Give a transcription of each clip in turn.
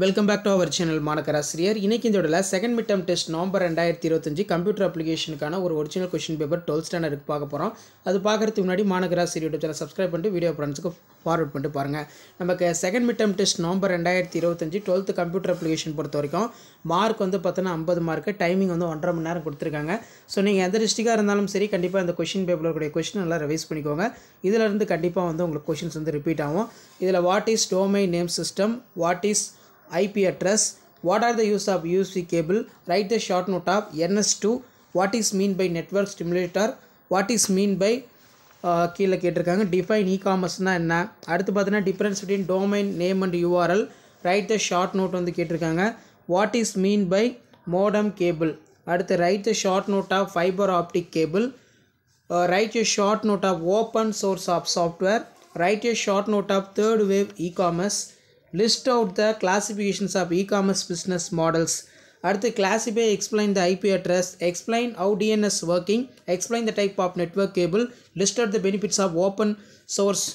Welcome back to our channel மாணக்கராசிரியர். இன்னைக்கு இந்த வீடியோவில் second mid term test November 2025 computer அப்ளிகேஷனுக்கான ஒரு ஒரிஜினல் கொஸ்டின் பேப்பர் 12th ஸ்டாண்டர்டுக்கு பார்க்க போகிறோம். அது பார்க்கறதுக்கு முன்னாடி மாணக்கராசிரியர் யூடியூப் சேனல் சப்ஸ்கிரைப் பண்ணிட்டு வீடியோ ஃப்ரெண்ட்ஸுக்கு ஃபார்வர்ட் பண்ணிட்டு பாருங்கள். நமக்கு second mid term test November 2025 12th computer application பொறுத்த வரைக்கும் மார்க் வந்து பார்த்தோன்னா 50 மார்க்கு, டைமிங் வந்து 1.5 மணி நேரம் கொடுத்துருக்காங்க. ஸோ நீங்கள் எந்த டிஸ்ட்ரிக்டாக இருந்தாலும் சரி கண்டிப்பாக இந்த கொஸ்டின் பேப்பரில் இருக்கக்கூடிய கொஸ்டின் நல்லா ரிவைஸ் பண்ணிக்கோங்க. இதிலிருந்து கண்டிப்பாக வந்து உங்களுக்கு கொஸ்டின்ஸ் வந்து ரிப்பீட் ஆகும். இதில் what is domain name system, what is IP address, what are the use of USB cable, write the short note of NS2, what is mean by network stimulator, what is mean by கீழே கேட்டிருக்காங்க define e-commerce-னா என்ன, அடுத்து பார்த்தீங்கன்னா difference between domain name and URL, write the short note வந்து கேட்டிருக்காங்க. what is mean by modem cable, அடுத்து write the short note of fiber optic cable, write a short note of open source of software, write a short note of third wave e-commerce, list out the classifications of e-commerce business models. அடுத்து classify, explain the IP address, explain how DNS working, explain the type of network cable, list out the benefits of open source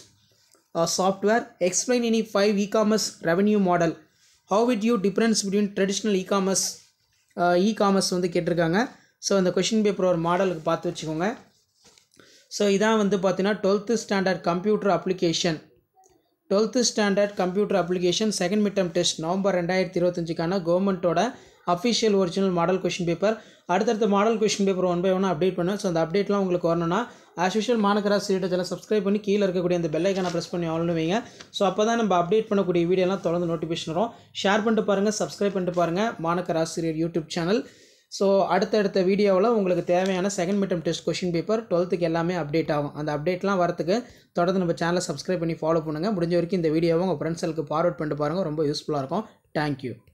software, explain any 5 e-commerce revenue model, how would you difference between traditional e-commerce வந்து கேட்டிருக்காங்க. So அந்த question paper ஒரு மாடலுக்கு பார்த்து வச்சுக்கோங்க. So இதான் வந்து பார்த்தீங்கன்னா 12th standard computer application 12th standard computer application second mid term test November 2025க்கான கவர்மெண்ட்டோட official original model question paper. அடுத்தடுத்த model question paper 1 by 1 update பண்ணுவேன். ஸோ அந்த அப்டேட்லாம் உங்களுக்கு வரணும்னா ஆஸ் யூஷுவல் மாணக்கராசிரியர் சேனலை சப்ஸ்கிரைப் பண்ணி கீழே இருக்கக்கூடிய அந்த பெல் ஐக்கானை ப்ரெஸ் பண்ணி ஆல்னு வைங்க. ஸோ அப்போ தான் நம்ம அப்டேட் பண்ணக்கூடிய வீடியோலாம் தொடர்ந்து நோட்டிஃபிகேஷன் வரும். ஷேர் பண்ணிட்டு பாருங்கள், சப்ஸ்கிரைப் பண்ணிட்டு பாருங்கள் மாணக்கராசிரியர் யூடியூப் சேனல். ஸோ அடுத்தடுத்த வீடியோவில் உங்களுக்கு தேவையான second mid term test question paper 12th எல்லாமே அப்டேட் ஆகும். அந்த அப்டேட்லாம் வரத்துக்கு தொடர்ந்து நம்ம சேனலை சப்ஸ்கிரைப் பண்ணி ஃபாலோ பண்ணுங்கள். முடிஞ்ச வரைக்கும் இந்த வீடியோவை உங்கள் ஃப்ரெண்ட்ஸுக்கு ஃபார்வர்ட் பண்ணிட்டு பாருங்கள், ரொம்ப யூஸ்ஃபுல்லாக இருக்கும். தேங்க்யூ.